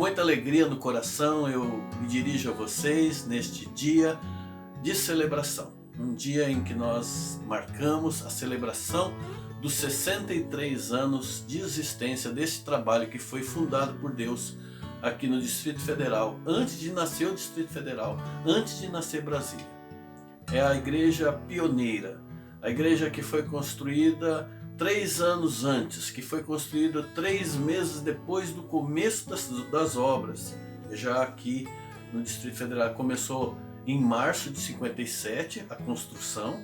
muita alegria no coração eu me dirijo a vocês neste dia de celebração. Um dia em que nós marcamos a celebração dos 63 anos de existência desse trabalho que foi fundado por Deus aqui no Distrito Federal, antes de nascer o Distrito Federal, antes de nascer Brasília. É a igreja pioneira, a igreja que foi construída 3 anos antes, que foi construída 3 meses depois do começo das obras. Já aqui no Distrito Federal começou em março de 57 a construção,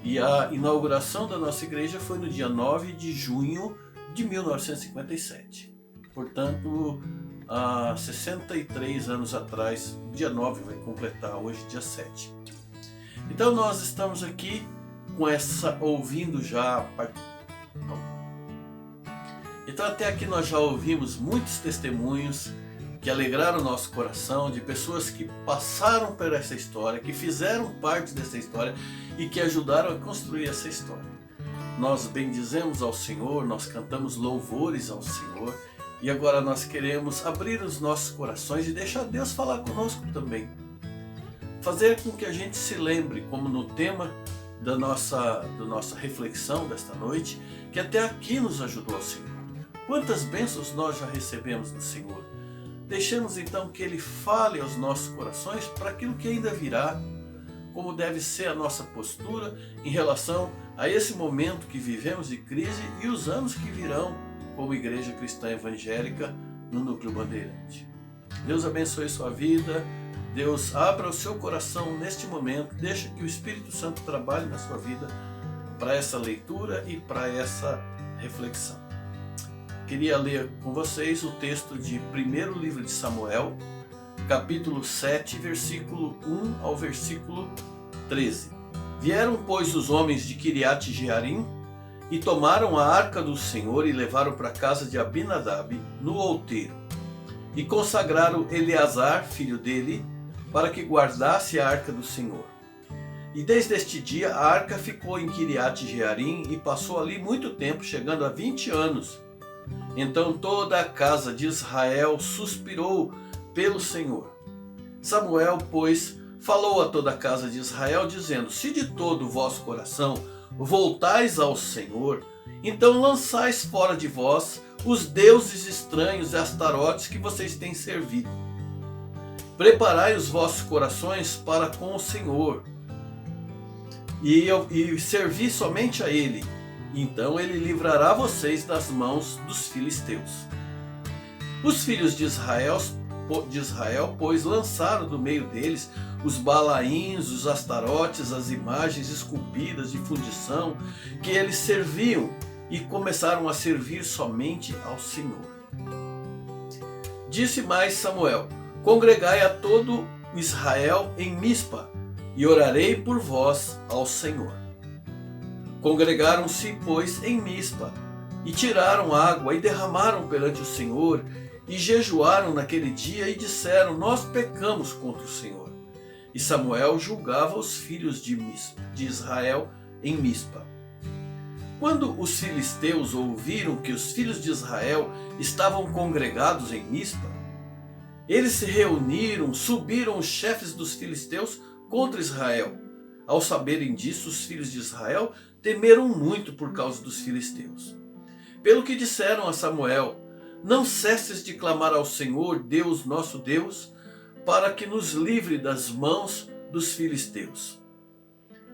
e a inauguração da nossa igreja foi no dia 9 de junho de 1957. Portanto, há 63 anos atrás, dia 9 vai completar hoje, dia 7. Então nós estamos aqui com ouvindo já. Então até aqui nós já ouvimos muitos testemunhos que alegraram o nosso coração, de pessoas que passaram por essa história, que fizeram parte dessa história e que ajudaram a construir essa história. Nós bendizemos ao Senhor, nós cantamos louvores ao Senhor e agora nós queremos abrir os nossos corações e deixar Deus falar conosco também. Fazer com que a gente se lembre, como no tema da nossa reflexão desta noite, que até aqui nos ajudou o Senhor. Quantas bênçãos nós já recebemos do Senhor. Deixemos então que Ele fale aos nossos corações para aquilo que ainda virá, como deve ser a nossa postura em relação a esse momento que vivemos de crise e os anos que virão como Igreja Cristã Evangélica no Núcleo Bandeirante. Deus abençoe sua vida, Deus abra o seu coração neste momento, deixa que o Espírito Santo trabalhe na sua vida para essa leitura e para essa reflexão. Queria ler com vocês o texto de 1º livro de Samuel, capítulo 7, versículo 1 ao versículo 13. Vieram, pois, os homens de Kiriat Jearim e tomaram a arca do Senhor e levaram para a casa de Abinadab, no outeiro, e consagraram Eleazar, filho dele, para que guardasse a arca do Senhor. E desde este dia a arca ficou em Kiriat Jearim e passou ali muito tempo, chegando a 20 anos. Então toda a casa de Israel suspirou pelo Senhor. Samuel, pois, falou a toda a casa de Israel, dizendo: se de todo o vosso coração voltais ao Senhor, então lançais fora de vós os deuses estranhos e astarotes que vocês têm servido. Preparai os vossos corações para com o Senhor, e servi somente a Ele. Então Ele livrará vocês das mãos dos filisteus. Os filhos de Israel, pois, lançaram do meio deles os balaíns, os astarotes, as imagens esculpidas de fundição que eles serviam, e começaram a servir somente ao Senhor. Disse mais Samuel: congregai a todo Israel em Mispa, e orarei por vós ao Senhor. Congregaram-se, pois, em Mispa, e tiraram água, e derramaram perante o Senhor, e jejuaram naquele dia, e disseram: nós pecamos contra o Senhor. E Samuel julgava os filhos de Israel em Mispa. Quando os filisteus ouviram que os filhos de Israel estavam congregados em Mispa, eles se reuniram, subiram os chefes dos filisteus contra Israel. Ao saberem disso, os filhos de Israel temeram muito por causa dos filisteus. Pelo que disseram a Samuel: não cesses de clamar ao Senhor, Deus nosso Deus, para que nos livre das mãos dos filisteus.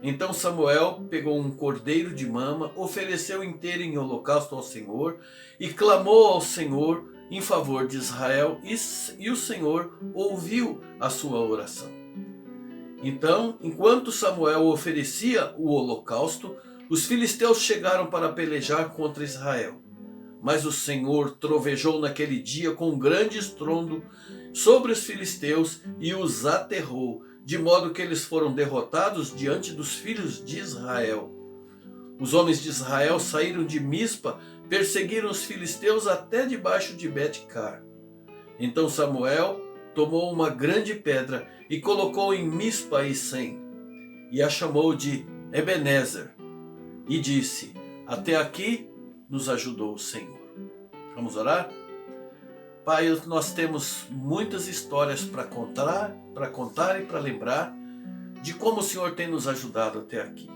Então Samuel pegou um cordeiro de mama, ofereceu inteiro em holocausto ao Senhor e clamou ao Senhor em favor de Israel, e o Senhor ouviu a sua oração. Então, enquanto Samuel oferecia o holocausto, os filisteus chegaram para pelejar contra Israel. Mas o Senhor trovejou naquele dia com grande estrondo sobre os filisteus e os aterrou, de modo que eles foram derrotados diante dos filhos de Israel. Os homens de Israel saíram de Mispa, perseguiram os filisteus até debaixo de Bet-car. Então Samuel tomou uma grande pedra e colocou em Mispa e Sem, e a chamou de Ebenezer, e disse: até aqui nos ajudou o Senhor. Vamos orar? Pai, nós temos muitas histórias para contar e para lembrar de como o Senhor tem nos ajudado até aqui.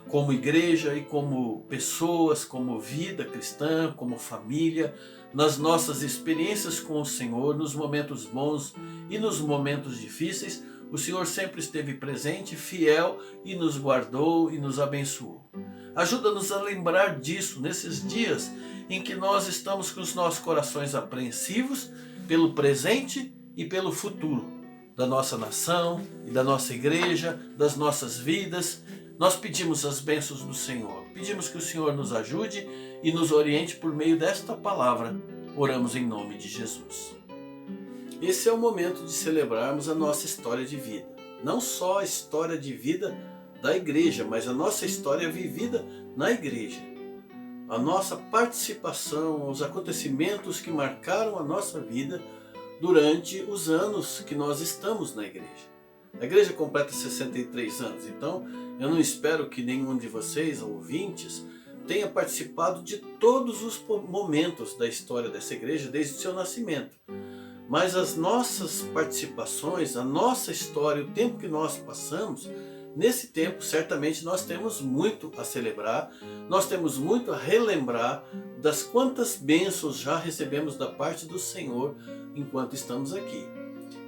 Como igreja e como pessoas, como vida cristã, como família, nas nossas experiências com o Senhor, nos momentos bons e nos momentos difíceis, o Senhor sempre esteve presente, fiel e nos guardou e nos abençoou. Ajuda-nos a lembrar disso nesses dias em que nós estamos com os nossos corações apreensivos pelo presente e pelo futuro da nossa nação e da nossa igreja, das nossas vidas. Nós pedimos as bênçãos do Senhor, pedimos que o Senhor nos ajude e nos oriente por meio desta palavra. Oramos em nome de Jesus. Esse é o momento de celebrarmos a nossa história de vida. Não só a história de vida da igreja, mas a nossa história vivida na igreja. A nossa participação, os acontecimentos que marcaram a nossa vida durante os anos que nós estamos na igreja. A igreja completa 63 anos, então eu não espero que nenhum de vocês, ouvintes, tenha participado de todos os momentos da história dessa igreja desde o seu nascimento. Mas as nossas participações, a nossa história, o tempo que nós passamos, nesse tempo certamente nós temos muito a celebrar, nós temos muito a relembrar das quantas bênçãos já recebemos da parte do Senhor enquanto estamos aqui.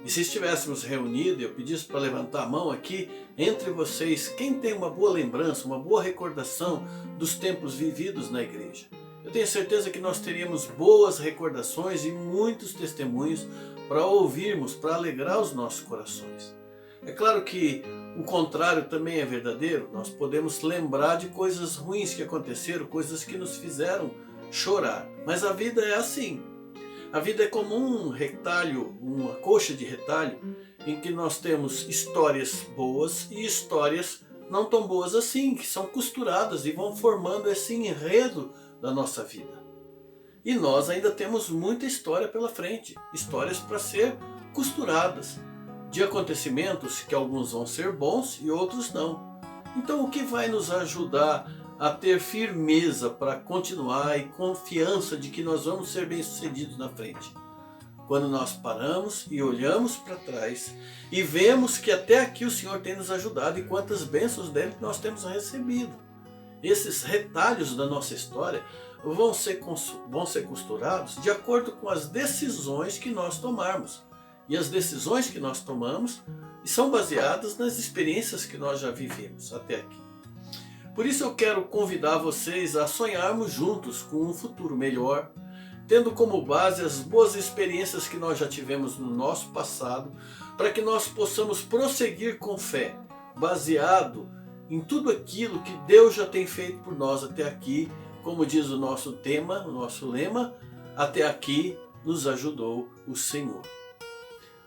E se estivéssemos reunidos, eu pedisse para levantar a mão aqui, entre vocês, quem tem uma boa lembrança, uma boa recordação dos tempos vividos na igreja? Eu tenho certeza que nós teríamos boas recordações e muitos testemunhos para ouvirmos, para alegrar os nossos corações. É claro que o contrário também é verdadeiro, nós podemos lembrar de coisas ruins que aconteceram, coisas que nos fizeram chorar. Mas a vida é assim. A vida é como um retalho, uma coxa de retalho, em que nós temos histórias boas e histórias não tão boas assim, que são costuradas e vão formando esse enredo da nossa vida. E nós ainda temos muita história pela frente, histórias para ser costuradas, de acontecimentos que alguns vão ser bons e outros não. Então o que vai nos ajudar a ter firmeza para continuar e confiança de que nós vamos ser bem-sucedidos na frente? Quando nós paramos e olhamos para trás e vemos que até aqui o Senhor tem nos ajudado e quantas bênçãos dele nós temos recebido. Esses retalhos da nossa história vão ser costurados de acordo com as decisões que nós tomarmos. E as decisões que nós tomamos são baseadas nas experiências que nós já vivemos até aqui. Por isso eu quero convidar vocês a sonharmos juntos com um futuro melhor, tendo como base as boas experiências que nós já tivemos no nosso passado, para que nós possamos prosseguir com fé, baseado em tudo aquilo que Deus já tem feito por nós até aqui, como diz o nosso tema, o nosso lema, até aqui nos ajudou o Senhor.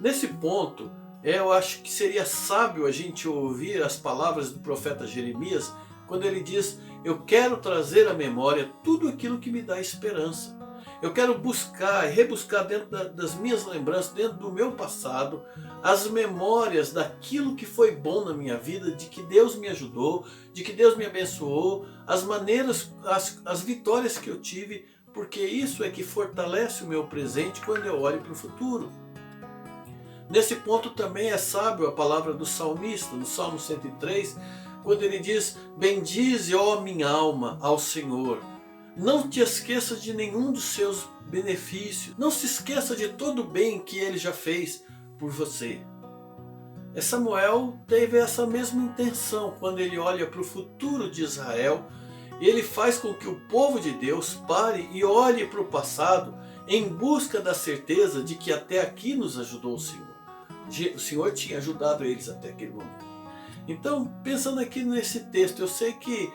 Nesse ponto, eu acho que seria sábio a gente ouvir as palavras do profeta Jeremias, quando ele diz: eu quero trazer à memória tudo aquilo que me dá esperança. Eu quero buscar e rebuscar dentro das minhas lembranças, dentro do meu passado, as memórias daquilo que foi bom na minha vida, de que Deus me ajudou, de que Deus me abençoou, as maneiras, as vitórias que eu tive, porque isso é que fortalece o meu presente quando eu olho para o futuro. Nesse ponto também é sábio a palavra do salmista, no Salmo 103, quando ele diz: bendize, ó minha alma, ao Senhor. Não te esqueças de nenhum dos seus benefícios. Não se esqueça de todo o bem que ele já fez por você. Samuel teve essa mesma intenção quando ele olha para o futuro de Israel. E ele faz com que o povo de Deus pare e olhe para o passado em busca da certeza de que até aqui nos ajudou o Senhor. O Senhor tinha ajudado eles até aquele momento. Então, pensando aqui nesse texto, eu sei que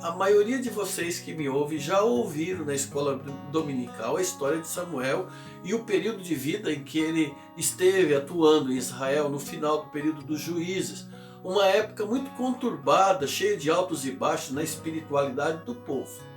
a maioria de vocês que me ouvem já ouviram na escola dominical a história de Samuel e o período de vida em que ele esteve atuando em Israel no final do período dos juízes. Uma época muito conturbada, cheia de altos e baixos na espiritualidade do povo.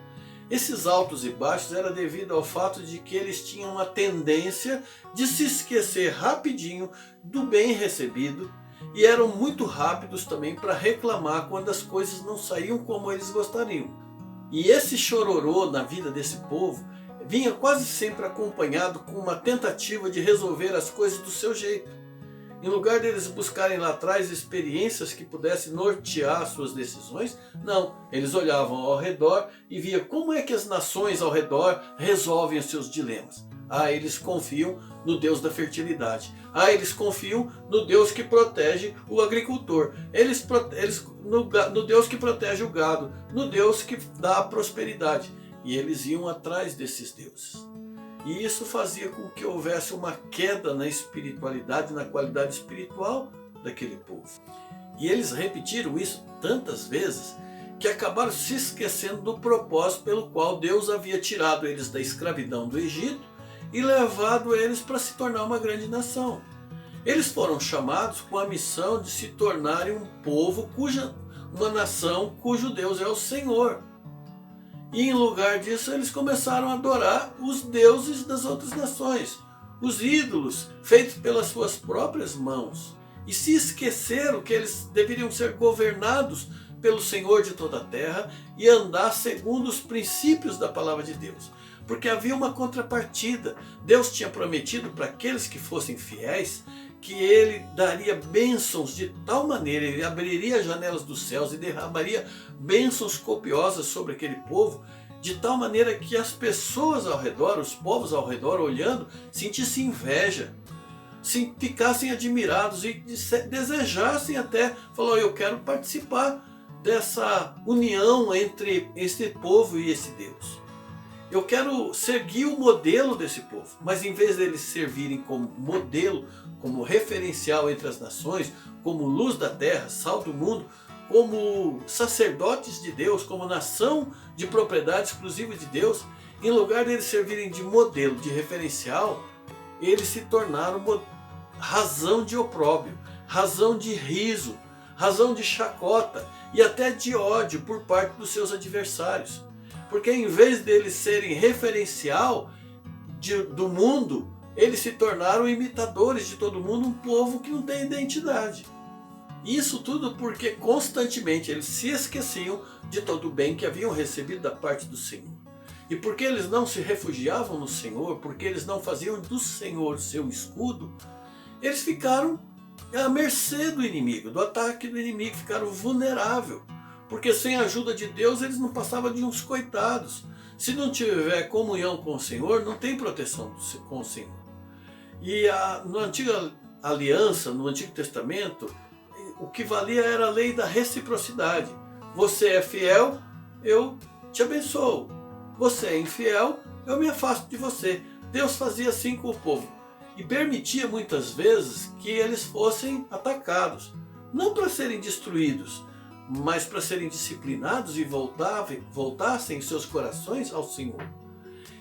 Esses altos e baixos era devido ao fato de que eles tinham uma tendência de se esquecer rapidinho do bem recebido e eram muito rápidos também para reclamar quando as coisas não saíam como eles gostariam. E esse chororô na vida desse povo vinha quase sempre acompanhado com uma tentativa de resolver as coisas do seu jeito. Em lugar deles buscarem lá atrás experiências que pudessem nortear suas decisões, não, eles olhavam ao redor e via como é que as nações ao redor resolvem os seus dilemas. Eles confiam no Deus da fertilidade. Eles confiam no Deus que protege o agricultor. No Deus que protege o gado. No Deus que dá a prosperidade. E eles iam atrás desses deuses. E isso fazia com que houvesse uma queda na espiritualidade, na qualidade espiritual daquele povo. E eles repetiram isso tantas vezes que acabaram se esquecendo do propósito pelo qual Deus havia tirado eles da escravidão do Egito e levado eles para se tornar uma grande nação. Eles foram chamados com a missão de se tornarem um povo, uma nação cujo Deus é o Senhor. E em lugar disso eles começaram a adorar os deuses das outras nações, os ídolos feitos pelas suas próprias mãos. E se esqueceram que eles deveriam ser governados pelo Senhor de toda a terra e andar segundo os princípios da palavra de Deus. Porque havia uma contrapartida. Deus tinha prometido para aqueles que fossem fiéis que ele daria bênçãos de tal maneira, ele abriria as janelas dos céus e derramaria bênçãos copiosas sobre aquele povo, de tal maneira que as pessoas ao redor, os povos ao redor olhando, sentissem inveja, ficassem admirados e desejassem até, falou, eu quero participar dessa união entre esse povo e esse Deus. Eu quero seguir o modelo desse povo, mas em vez deles servirem como modelo, como referencial entre as nações, como luz da terra, sal do mundo, como sacerdotes de Deus, como nação de propriedade exclusiva de Deus, em lugar deles servirem de modelo, de referencial, eles se tornaram razão de opróbrio, razão de riso, razão de chacota e até de ódio por parte dos seus adversários. Porque em vez deles serem referencial do mundo, eles se tornaram imitadores de todo mundo, um povo que não tem identidade. Isso tudo porque constantemente eles se esqueciam de todo o bem que haviam recebido da parte do Senhor. E porque eles não se refugiavam no Senhor, porque eles não faziam do Senhor seu escudo, eles ficaram à mercê do inimigo, do ataque do inimigo, ficaram vulneráveis. Porque sem a ajuda de Deus eles não passavam de uns coitados. Se não tiver comunhão com o Senhor, não tem proteção com o Senhor. E na antiga aliança, no Antigo Testamento, o que valia era a lei da reciprocidade. Você é fiel, eu te abençoo. Você é infiel, eu me afasto de você. Deus fazia assim com o povo. E permitia muitas vezes que eles fossem atacados. Não para serem destruídos, mas para serem disciplinados e voltassem seus corações ao Senhor.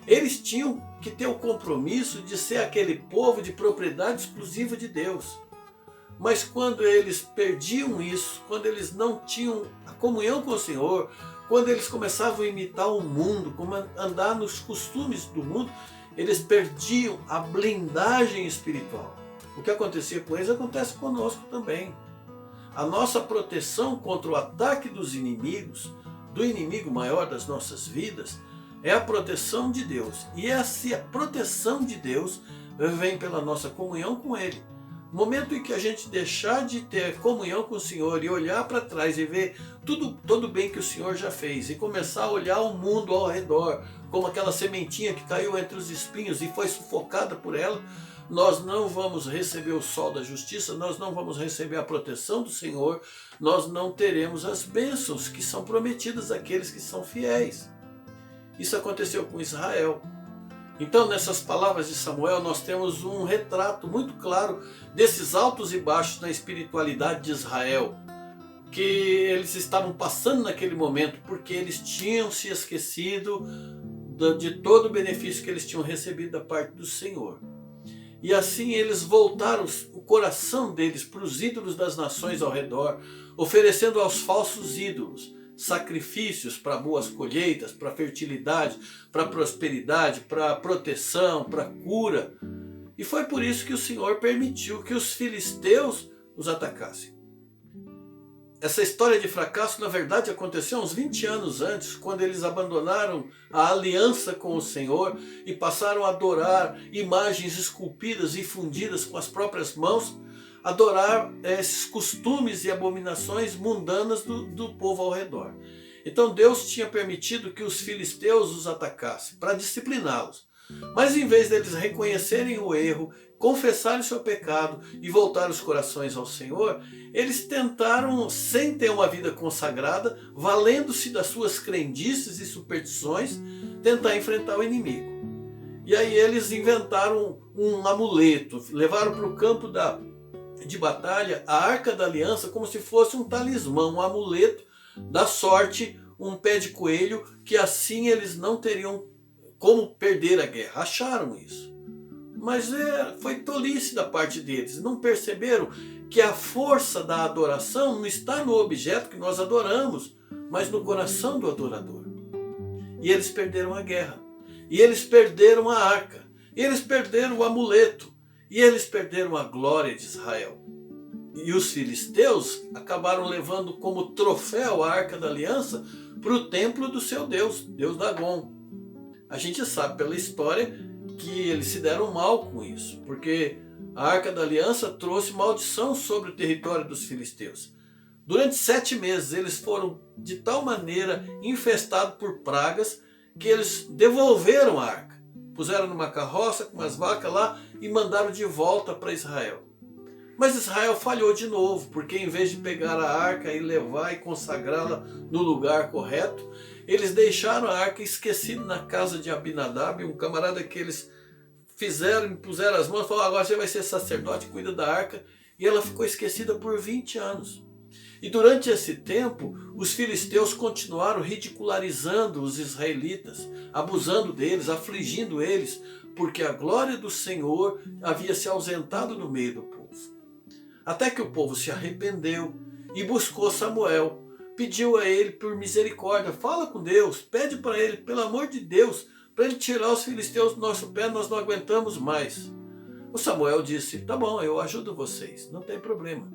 Eles tinham que ter o compromisso de ser aquele povo de propriedade exclusiva de Deus. Mas quando eles perdiam isso, quando eles não tinham a comunhão com o Senhor, quando eles começavam a imitar o mundo, andar nos costumes do mundo, eles perdiam a blindagem espiritual. O que acontecia com eles acontece conosco também. A nossa proteção contra o ataque dos inimigos, do inimigo maior das nossas vidas, é a proteção de Deus. E essa proteção de Deus vem pela nossa comunhão com Ele. No momento em que a gente deixar de ter comunhão com o Senhor e olhar para trás e ver todo o bem que o Senhor já fez e começar a olhar o mundo ao redor como aquela sementinha que caiu entre os espinhos e foi sufocada por ela, nós não vamos receber o sol da justiça, nós não vamos receber a proteção do Senhor, nós não teremos as bênçãos que são prometidas àqueles que são fiéis. Isso aconteceu com Israel. Então, nessas palavras de Samuel, nós temos um retrato muito claro desses altos e baixos na espiritualidade de Israel, que eles estavam passando naquele momento, porque eles tinham se esquecido de todo o benefício que eles tinham recebido da parte do Senhor. E assim eles voltaram o coração deles para os ídolos das nações ao redor, oferecendo aos falsos ídolos sacrifícios para boas colheitas, para fertilidade, para prosperidade, para proteção, para cura. E foi por isso que o Senhor permitiu que os filisteus os atacassem. essa história de fracasso, na verdade, aconteceu uns 20 anos antes, quando eles abandonaram a aliança com o Senhor e passaram a adorar imagens esculpidas e fundidas com as próprias mãos, adorar esses costumes e abominações mundanas do povo ao redor. Então Deus tinha permitido que os filisteus os atacassem para discipliná-los. Mas em vez deles reconhecerem o erro, confessarem seu pecado e voltar os corações ao Senhor, eles tentaram, sem ter uma vida consagrada, valendo-se das suas crendices e superstições, tentar enfrentar o inimigo. E aí eles inventaram um amuleto, levaram para o campo de batalha a Arca da Aliança como se fosse um talismã, um amuleto da sorte, um pé de coelho, que assim eles não teriam como perder a guerra. Acharam isso. Mas foi tolice da parte deles. Não perceberam que a força da adoração não está no objeto que nós adoramos, mas no coração do adorador. E eles perderam a guerra. E eles perderam a arca. E eles perderam o amuleto. E eles perderam a glória de Israel. E os filisteus acabaram levando como troféu a Arca da Aliança para o templo do seu Deus, Deus Dagon. A gente sabe pela história que eles se deram mal com isso, porque a Arca da Aliança trouxe maldição sobre o território dos filisteus. Durante 7 meses eles foram de tal maneira infestados por pragas que eles devolveram a arca. Puseram numa carroça com umas vacas lá e mandaram de volta para Israel. Mas Israel falhou de novo, porque em vez de pegar a arca e levar e consagrá-la no lugar correto, eles deixaram a arca esquecida na casa de Abinadab, um camarada que eles fizeram, puseram as mãos e falaram: agora você vai ser sacerdote, cuida da arca. E ela ficou esquecida por 20 anos. E durante esse tempo, os filisteus continuaram ridicularizando os israelitas, abusando deles, afligindo eles, porque a glória do Senhor havia se ausentado no meio do povo. Até que o povo se arrependeu e buscou Samuel, pediu a ele por misericórdia: fala com Deus, pede para ele, pelo amor de Deus, para ele tirar os filisteus do nosso pé, nós não aguentamos mais. O Samuel disse: tá bom, eu ajudo vocês, não tem problema.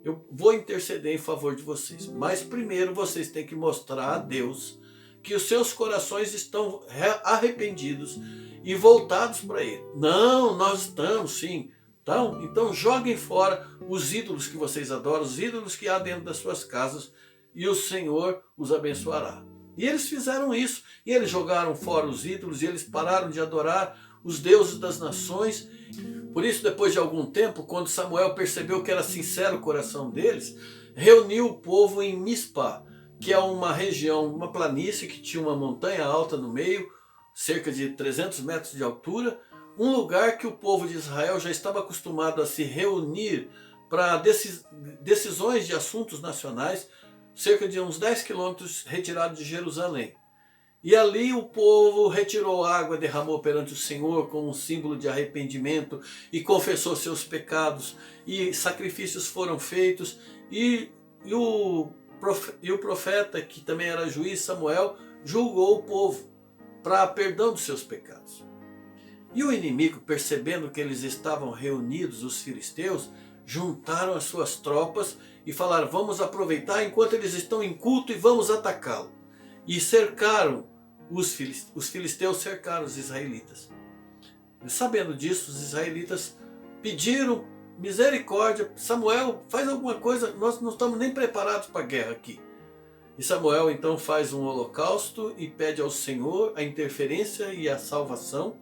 Eu vou interceder em favor de vocês. Mas primeiro vocês têm que mostrar a Deus que os seus corações estão arrependidos e voltados para Ele. Não, nós estamos sim. Então joguem fora os ídolos que vocês adoram, os ídolos que há dentro das suas casas, e o Senhor os abençoará. E eles fizeram isso. E eles jogaram fora os ídolos e eles pararam de adorar os deuses das nações. Por isso, depois de algum tempo, quando Samuel percebeu que era sincero o coração deles, reuniu o povo em Mispa, que é uma região, uma planície que tinha uma montanha alta no meio, cerca de 300 metros de altura, um lugar que o povo de Israel já estava acostumado a se reunir para decisões de assuntos nacionais, cerca de uns 10 quilômetros retirado de Jerusalém. E ali o povo retirou água, derramou perante o Senhor como um símbolo de arrependimento e confessou seus pecados, e sacrifícios foram feitos, e o profeta, que também era juiz, Samuel, julgou o povo para perdão dos seus pecados. E o inimigo, percebendo que eles estavam reunidos, os filisteus, juntaram as suas tropas e falaram: vamos aproveitar enquanto eles estão em culto e vamos atacá-lo. E cercaram os filisteus cercaram os israelitas. Sabendo disso, os israelitas pediram misericórdia: Samuel, faz alguma coisa, nós não estamos nem preparados para a guerra aqui. E Samuel então faz um holocausto e pede ao Senhor a interferência e a salvação.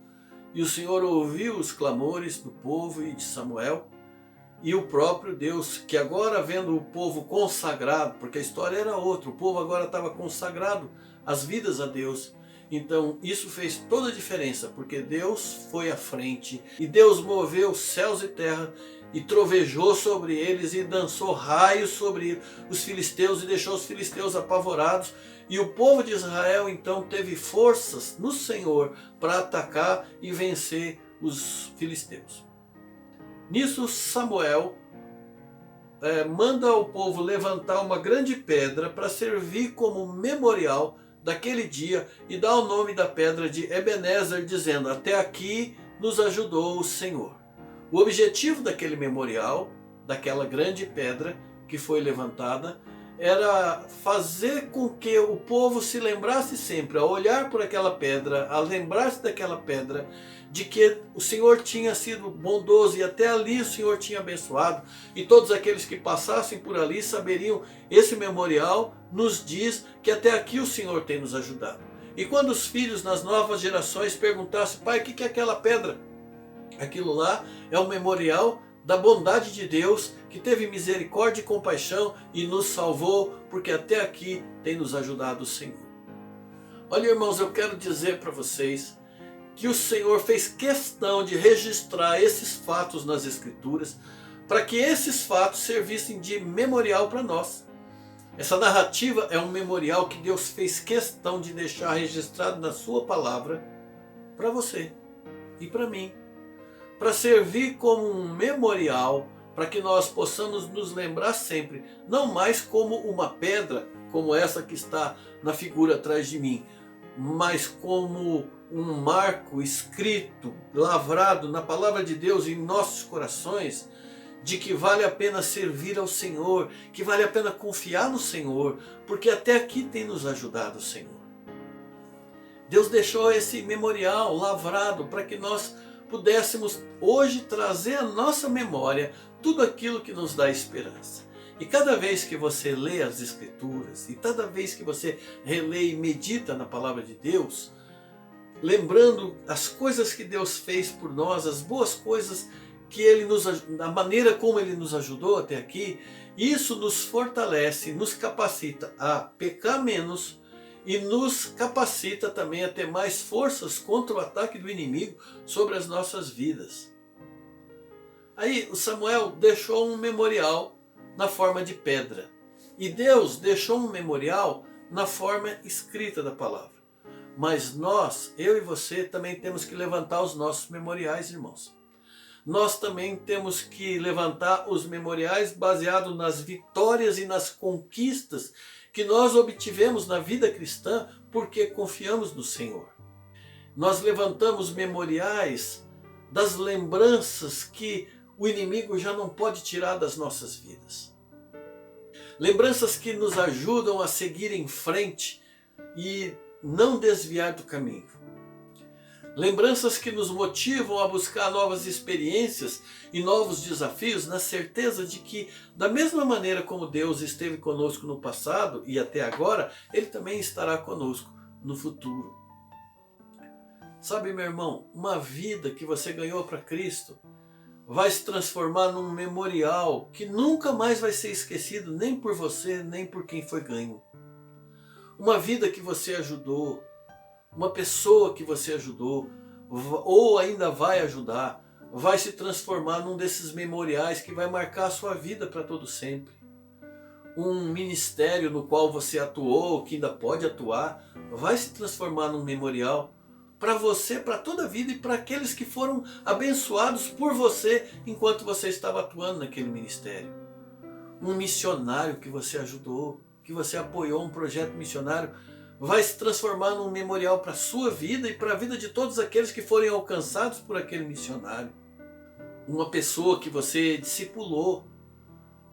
E o Senhor ouviu os clamores do povo e de Samuel. E o próprio Deus, que agora vendo o povo consagrado, porque a história era outra, o povo agora estava consagrado as vidas a Deus. Então isso fez toda a diferença, porque Deus foi à frente e Deus moveu céus e terra e trovejou sobre eles e dançou raios sobre os filisteus e deixou os filisteus apavorados. E o povo de Israel então teve forças no Senhor para atacar e vencer os filisteus. Nisso Samuel manda o povo levantar uma grande pedra para servir como memorial daquele dia e dá o nome da pedra de Ebenezer, dizendo: até aqui nos ajudou o Senhor. O objetivo daquele memorial, daquela grande pedra que foi levantada, era fazer com que o povo se lembrasse sempre, a olhar por aquela pedra, a lembrar-se daquela pedra, de que o Senhor tinha sido bondoso e até ali o Senhor tinha abençoado, e todos aqueles que passassem por ali saberiam, esse memorial nos diz que até aqui o Senhor tem nos ajudado. E quando os filhos nas novas gerações perguntassem: pai, o que é aquela pedra? Aquilo lá é um memorial da bondade de Deus, que teve misericórdia e compaixão e nos salvou, porque até aqui tem nos ajudado o Senhor. Olha, irmãos, eu quero dizer para vocês que o Senhor fez questão de registrar esses fatos nas Escrituras, para que esses fatos servissem de memorial para nós. Essa narrativa é um memorial que Deus fez questão de deixar registrado na sua palavra para você e para mim, para servir como um memorial, para que nós possamos nos lembrar sempre, não mais como uma pedra, como essa que está na figura atrás de mim, mas como um marco escrito, lavrado na palavra de Deus em nossos corações, de que vale a pena servir ao Senhor, que vale a pena confiar no Senhor, porque até aqui tem nos ajudado o Senhor. Deus deixou esse memorial lavrado para que nós pudéssemos hoje trazer à nossa memória tudo aquilo que nos dá esperança. E cada vez que você lê as Escrituras, e cada vez que você relê e medita na palavra de Deus, lembrando as coisas que Deus fez por nós, as boas coisas que Ele a maneira como Ele nos ajudou até aqui, isso nos fortalece, nos capacita a pecar menos e nos capacita também a ter mais forças contra o ataque do inimigo sobre as nossas vidas. Aí o Samuel deixou um memorial na forma de pedra, e Deus deixou um memorial na forma escrita da palavra. Mas nós, eu e você, também temos que levantar os nossos memoriais, irmãos. Nós também temos que levantar os memoriais baseados nas vitórias e nas conquistas que nós obtivemos na vida cristã porque confiamos no Senhor. Nós levantamos memoriais das lembranças que o inimigo já não pode tirar das nossas vidas. Lembranças que nos ajudam a seguir em frente e não desviar do caminho. Lembranças que nos motivam a buscar novas experiências e novos desafios, na certeza de que, da mesma maneira como Deus esteve conosco no passado e até agora, Ele também estará conosco no futuro. Sabe, meu irmão, uma vida que você ganhou para Cristo vai se transformar num memorial que nunca mais vai ser esquecido, nem por você, nem por quem foi ganho. Uma vida que você ajudou, uma pessoa que você ajudou, ou ainda vai ajudar, vai se transformar num desses memoriais que vai marcar a sua vida para todo sempre. Um ministério no qual você atuou, que ainda pode atuar, vai se transformar num memorial para você, para toda a vida, e para aqueles que foram abençoados por você enquanto você estava atuando naquele ministério. Um missionário que você ajudou, que você apoiou, um projeto missionário, vai se transformar num memorial para a sua vida e para a vida de todos aqueles que forem alcançados por aquele missionário. Uma pessoa que você discipulou,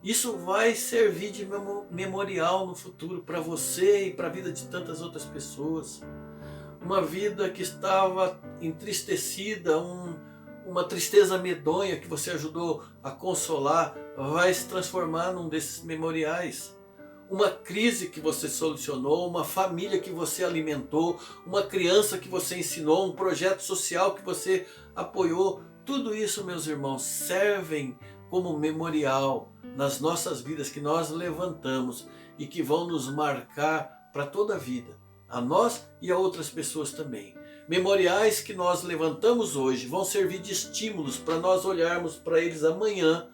isso vai servir de memorial no futuro para você e para a vida de tantas outras pessoas. Uma vida que estava entristecida, uma tristeza medonha que você ajudou a consolar, vai se transformar num desses memoriais. Uma crise que você solucionou, uma família que você alimentou, uma criança que você ensinou, um projeto social que você apoiou. Tudo isso, meus irmãos, servem como memorial nas nossas vidas que nós levantamos e que vão nos marcar para toda a vida, a nós e a outras pessoas também. Memoriais que nós levantamos hoje vão servir de estímulos para nós olharmos para eles amanhã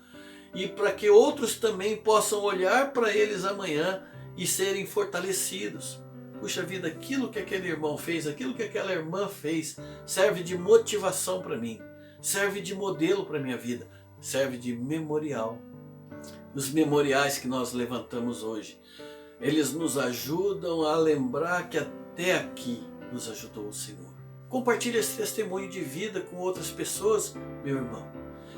e para que outros também possam olhar para eles amanhã e serem fortalecidos. Puxa vida, aquilo que aquele irmão fez, aquilo que aquela irmã fez, serve de motivação para mim, serve de modelo para a minha vida, serve de memorial. Os memoriais que nós levantamos hoje, eles nos ajudam a lembrar que até aqui nos ajudou o Senhor. Compartilhe esse testemunho de vida com outras pessoas, meu irmão.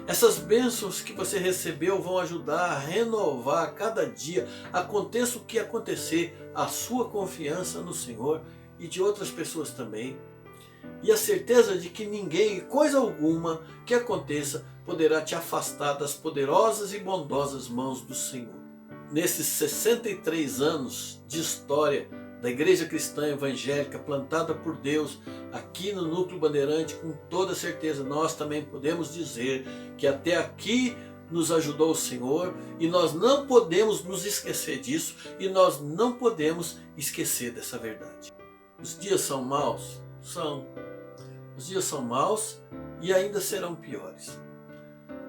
Essas bênçãos que você recebeu vão ajudar a renovar cada dia, aconteça o que acontecer, a sua confiança no Senhor e de outras pessoas também. E a certeza de que ninguém, coisa alguma que aconteça, poderá te afastar das poderosas e bondosas mãos do Senhor. Nesses 63 anos de história da Igreja Cristã Evangélica plantada por Deus aqui no Núcleo Bandeirante, com toda certeza nós também podemos dizer que até aqui nos ajudou o Senhor, e nós não podemos nos esquecer disso, e nós não podemos esquecer dessa verdade. Os dias são maus? São. Os dias são maus e ainda serão piores.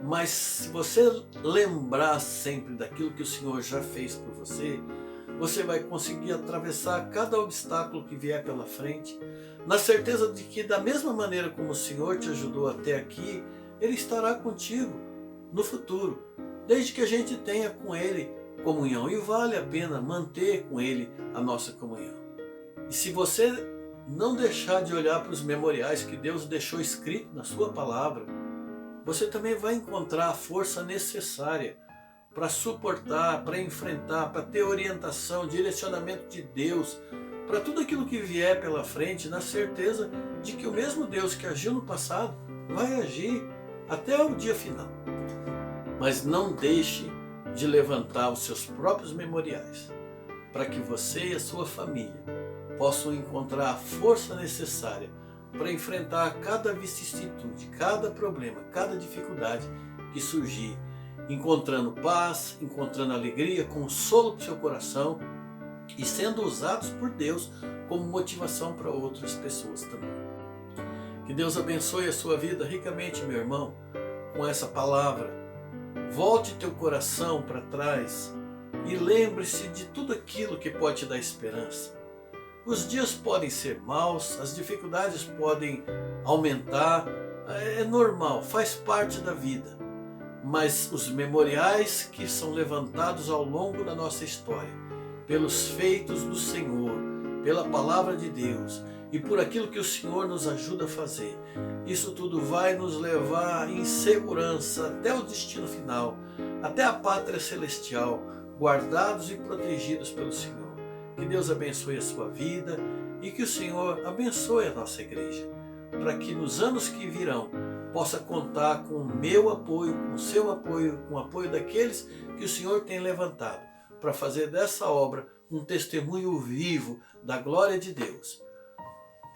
Mas se você lembrar sempre daquilo que o Senhor já fez por você, você vai conseguir atravessar cada obstáculo que vier pela frente, na certeza de que da mesma maneira como o Senhor te ajudou até aqui, Ele estará contigo no futuro, desde que a gente tenha com Ele comunhão. E vale a pena manter com Ele a nossa comunhão. E se você não deixar de olhar para os memoriais que Deus deixou escrito na sua palavra, você também vai encontrar a força necessária para suportar, para enfrentar, para ter orientação, direcionamento de Deus, para tudo aquilo que vier pela frente, na certeza de que o mesmo Deus que agiu no passado vai agir até o dia final. Mas não deixe de levantar os seus próprios memoriais, para que você e a sua família possam encontrar a força necessária para enfrentar cada vicissitude, cada problema, cada dificuldade que surgir, encontrando paz, encontrando alegria, consolo para o seu coração e sendo usados por Deus como motivação para outras pessoas também. Que Deus abençoe a sua vida ricamente, meu irmão, com essa palavra. Volte teu coração para trás e lembre-se de tudo aquilo que pode te dar esperança. Os dias podem ser maus, as dificuldades podem aumentar, é normal, faz parte da vida. Mas os memoriais que são levantados ao longo da nossa história, pelos feitos do Senhor, pela palavra de Deus e por aquilo que o Senhor nos ajuda a fazer, isso tudo vai nos levar em segurança até o destino final, até a pátria celestial, guardados e protegidos pelo Senhor. Que Deus abençoe a sua vida e que o Senhor abençoe a nossa igreja, para que nos anos que virão possa contar com o meu apoio, com o seu apoio, com o apoio daqueles que o Senhor tem levantado, para fazer dessa obra um testemunho vivo da glória de Deus,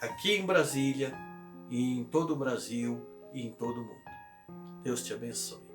aqui em Brasília, e em todo o Brasil e em todo o mundo. Deus te abençoe.